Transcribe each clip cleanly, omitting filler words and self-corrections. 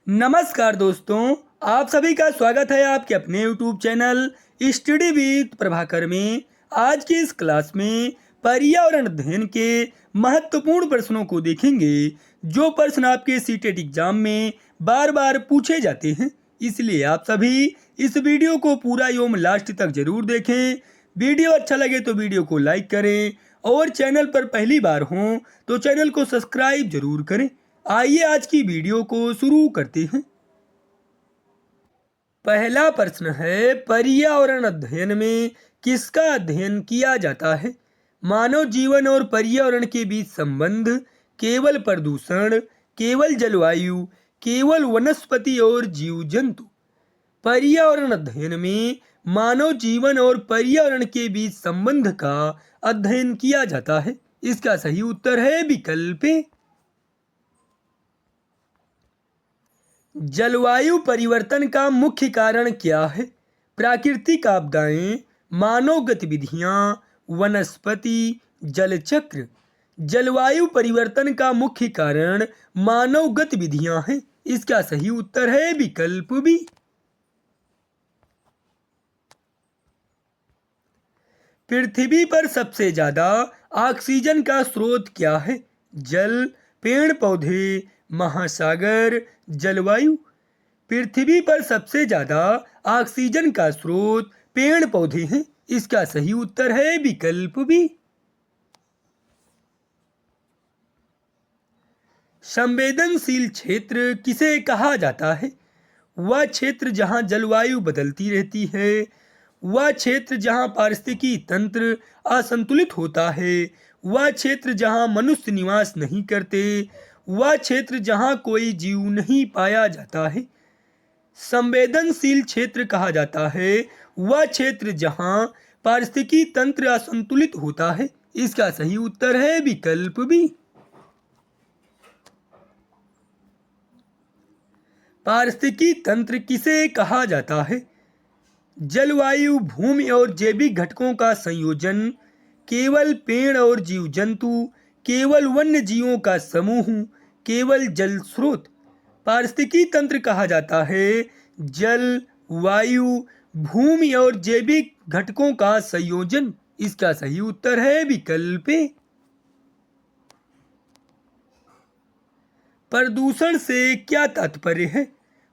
नमस्कार दोस्तों, आप सभी का स्वागत है आपके अपने YouTube channel study with Prabhakar में। आज की इस क्लास में पर्यावरण अध्ययन के महत्वपूर्ण प्रश्नों को देखेंगे, जो प्रश्न आपके सीटेट एग्जाम में बार बार पूछे जाते हैं। इसलिए आप सभी इस वीडियो को पूरा एवं लास्ट तक जरूर देखें। वीडियो अच्छा लगे तो वीडियो को लाइक करें और चैनल पर पहली बार हों तो चैनल को सब्सक्राइब जरूर करें। आइए आज की वीडियो को शुरू करते हैं। पहला प्रश्न है, पर्यावरण अध्ययन में किसका अध्ययन किया जाता है? मानव जीवन और पर्यावरण के बीच संबंध, केवल प्रदूषण, केवल जलवायु, केवल वनस्पति और जीव जंतु। पर्यावरण अध्ययन में मानव जीवन और पर्यावरण के बीच संबंध का अध्ययन किया जाता है। इसका सही उत्तर है विकल्प ए। जलवायु परिवर्तन का मुख्य कारण क्या है? प्राकृतिक आपदाएं, मानव गतिविधियां, वनस्पति, जलचक्र। जलवायु परिवर्तन का मुख्य कारण मानव गतिविधियां हैं। इसका सही उत्तर है विकल्प बी। पृथ्वी पर सबसे ज्यादा ऑक्सीजन का स्रोत क्या है? जल, पेड़ पौधे, महासागर, जलवायु। पृथ्वी पर सबसे ज्यादा ऑक्सीजन का स्रोत पेड़ पौधे हैं। इसका सही उत्तर है विकल्प बी। संवेदनशील क्षेत्र किसे कहा जाता है? वह क्षेत्र जहां जलवायु बदलती रहती है, वह क्षेत्र जहां पारिस्थितिकी तंत्र असंतुलित होता है, वह क्षेत्र जहां मनुष्य निवास नहीं करते, वह क्षेत्र जहां कोई जीव नहीं पाया जाता है। संवेदनशील क्षेत्र कहा जाता है वह क्षेत्र जहां पारिस्थितिकी तंत्र असंतुलित होता है। इसका सही उत्तर है विकल्प बी। पारिस्थितिकी तंत्र किसे कहा जाता है? जलवायु, भूमि और जैविक घटकों का संयोजन, केवल पेड़ और जीव जंतु, केवल वन्य जीवों का समूह, केवल जल स्रोत। पारिस्थितिकी तंत्र कहा जाता है जल, वायु, भूमि और जैविक घटकों का संयोजन। इसका सही उत्तर है विकल्प ए। प्रदूषण से क्या तात्पर्य है?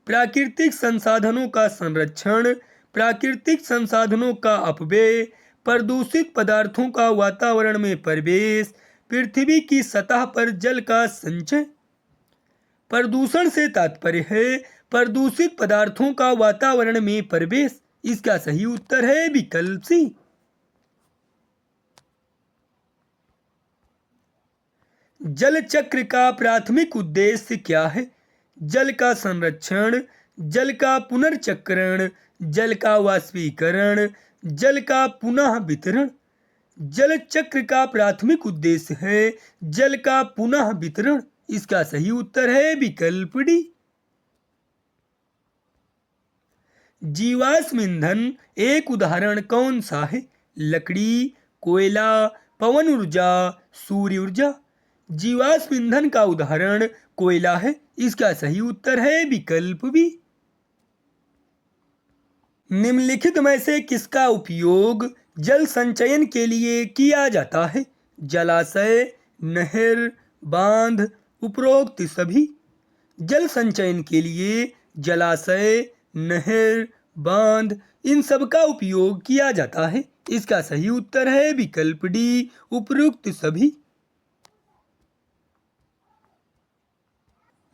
प्राकृतिक संसाधनों का संरक्षण, प्राकृतिक संसाधनों का अपव्यय, प्रदूषित पदार्थों का वातावरण में प्रवेश, पृथ्वी की सतह पर जल का संचय। प्रदूषण से तात्पर्य है प्रदूषित पदार्थों का वातावरण में प्रवेश। इसका सही उत्तर है विकल्प सी। जल चक्र का प्राथमिक उद्देश्य क्या है? जल का संरक्षण, जल का पुनर्चक्रण, जल का वाष्पीकरण, जल का पुनः वितरण। जल चक्र का प्राथमिक उद्देश्य है जल का पुनः वितरण। इसका सही उत्तर है विकल्प डी। जीवाश्म ईंधन एक उदाहरण कौन सा है? लकड़ी, कोयला, पवन ऊर्जा, सूर्य ऊर्जा। जीवाश्म ईंधन का उदाहरण कोयला है। इसका सही उत्तर है विकल्प बी। निम्नलिखित में से किसका उपयोग जल संचयन के लिए किया जाता है? जलाशय, नहर, बांध, उपरोक्त सभी। जल संचयन के लिए जलाशय, नहर, बांध, इन सब का उपयोग किया जाता है। इसका सही उत्तर है विकल्प डी, उपरोक्त सभी।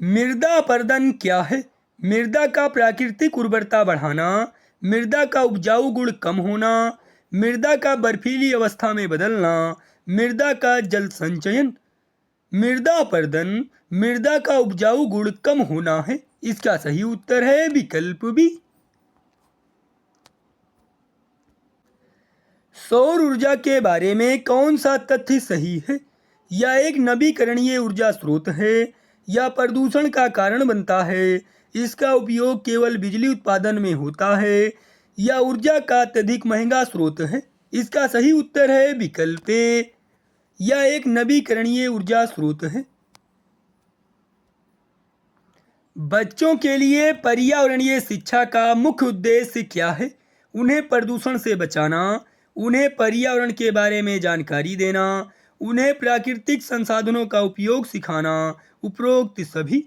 मृदा अपरदन क्या है? मृदा का प्राकृतिक उर्वरता बढ़ाना, मृदा का उपजाऊ गुण कम होना, मृदा का बर्फीली अवस्था में बदलना, मृदा का जल संचयन। मृदा अपरदन मृदा का उपजाऊ गुण कम होना है। इसका सही उत्तर है विकल्प बी। सौर ऊर्जा के बारे में कौन सा तथ्य सही है? यह एक नवीकरणीय ऊर्जा स्रोत है, यह प्रदूषण का कारण बनता है, इसका उपयोग केवल बिजली उत्पादन में होता है, यह ऊर्जा का अत्यधिक महंगा स्रोत है। इसका सही उत्तर है विकल्प ए। यह एक नवीकरणीय ऊर्जा स्रोत है। बच्चों के लिए पर्यावरणीय शिक्षा का मुख्य उद्देश्य क्या है? उन्हें प्रदूषण से बचाना, उन्हें पर्यावरण के बारे में जानकारी देना, उन्हें प्राकृतिक संसाधनों का उपयोग सिखाना, उपरोक्त सभी।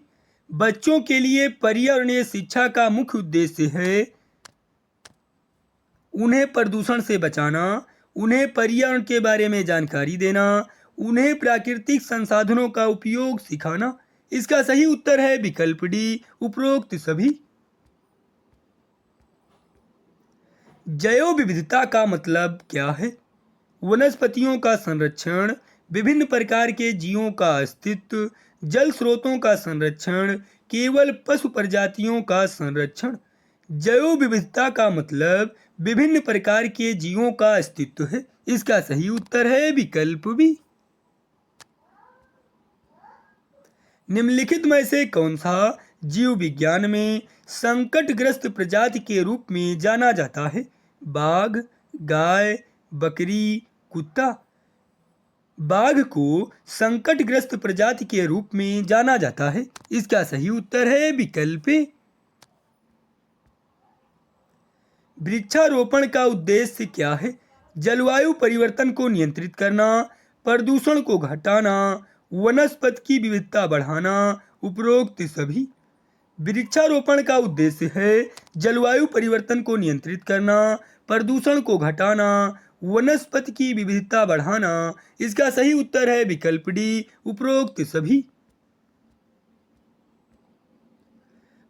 बच्चों के लिए पर्यावरणीय शिक्षा का मुख्य उद्देश्य है उन्हें प्रदूषण से बचाना, उन्हें पर्यावरण के बारे में जानकारी देना, उन्हें प्राकृतिक संसाधनों का उपयोग सिखाना। इसका सही उत्तर है विकल्प डी, उपरोक्त सभी। जैव विविधता का मतलब क्या है? वनस्पतियों का संरक्षण, विभिन्न प्रकार के जीवों का अस्तित्व, जल स्रोतों का संरक्षण, केवल पशु प्रजातियों का संरक्षण। जैव विविधता का मतलब विभिन्न प्रकार के जीवों का अस्तित्व है। इसका सही उत्तर है विकल्प बी। निम्नलिखित में से कौन सा जीव विज्ञान में संकटग्रस्त प्रजाति के रूप में जाना जाता है? बाघ, गाय, बकरी, कुत्ता। बाघ को संकटग्रस्त प्रजाति के रूप में जाना जाता है। इसका सही उत्तर है विकल्प ए। वृक्षारोपण का उद्देश्य क्या है? जलवायु परिवर्तन को नियंत्रित करना, प्रदूषण को घटाना, वनस्पति की विविधता बढ़ाना, उपरोक्त सभी। वृक्षारोपण का उद्देश्य है जलवायु परिवर्तन को नियंत्रित करना, प्रदूषण को घटाना, वनस्पति की विविधता बढ़ाना। इसका सही उत्तर है विकल्प डी, उपरोक्त सभी।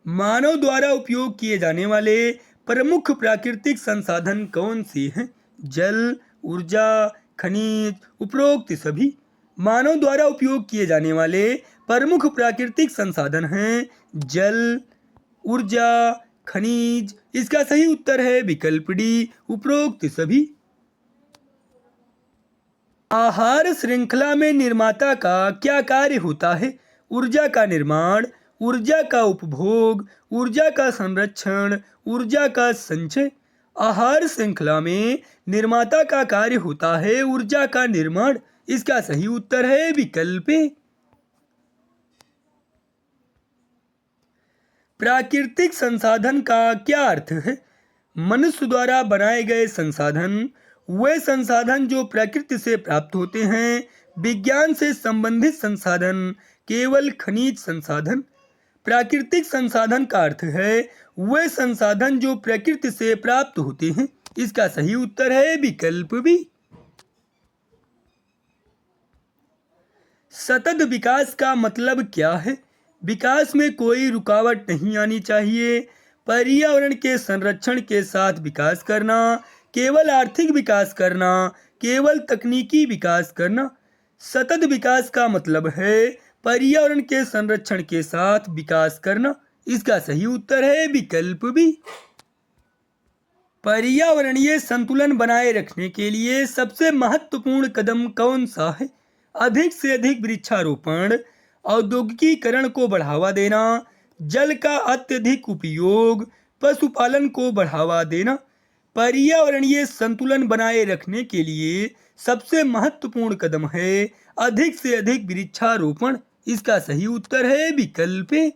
मानव द्वारा उपयोग किए जाने वाले प्रमुख प्राकृतिक संसाधन कौन से हैं? जल, ऊर्जा, खनिज, उपरोक्त सभी। मानव द्वारा उपयोग किए जाने वाले प्रमुख प्राकृतिक संसाधन हैं जल, ऊर्जा, खनिज। इसका सही उत्तर है विकल्प डी, उपरोक्त सभी। आहार श्रृंखला में निर्माता का क्या कार्य होता है? ऊर्जा का निर्माण, ऊर्जा का उपभोग, ऊर्जा का संरक्षण, ऊर्जा का संचय। आहार श्रृंखला में निर्माता का कार्य होता है ऊर्जा का निर्माण। इसका सही उत्तर है विकल्प ए। प्राकृतिक संसाधन का क्या अर्थ है? मनुष्य द्वारा बनाए गए संसाधन, वे संसाधन जो प्रकृति से प्राप्त होते हैं। विज्ञान से संबंधित संसाधन, केवल खनिज संसाधन। प्राकृतिक संसाधन का अर्थ है वे संसाधन जो प्रकृति से प्राप्त होते हैं। इसका सही उत्तर है विकल्प बी। सतत विकास का मतलब क्या है? विकास में कोई रुकावट नहीं आनी चाहिए, पर्यावरण के संरक्षण के साथ विकास करना, केवल आर्थिक विकास करना, केवल तकनीकी विकास करना। सतत विकास का मतलब है पर्यावरण के संरक्षण के साथ विकास करना। इसका सही उत्तर है विकल्प बी। पर्यावरणीय संतुलन बनाए रखने के लिए सबसे महत्वपूर्ण कदम कौन सा है? अधिक से अधिक वृक्षारोपण, औद्योगिकीकरण को बढ़ावा देना, जल का अत्यधिक उपयोग, पशुपालन को बढ़ावा देना। पर्यावरणीय संतुलन बनाए रखने के लिए सबसे महत्वपूर्ण कदम है अधिक से अधिक वृक्षारोपण। इसका सही उत्तर है विकल्प ए।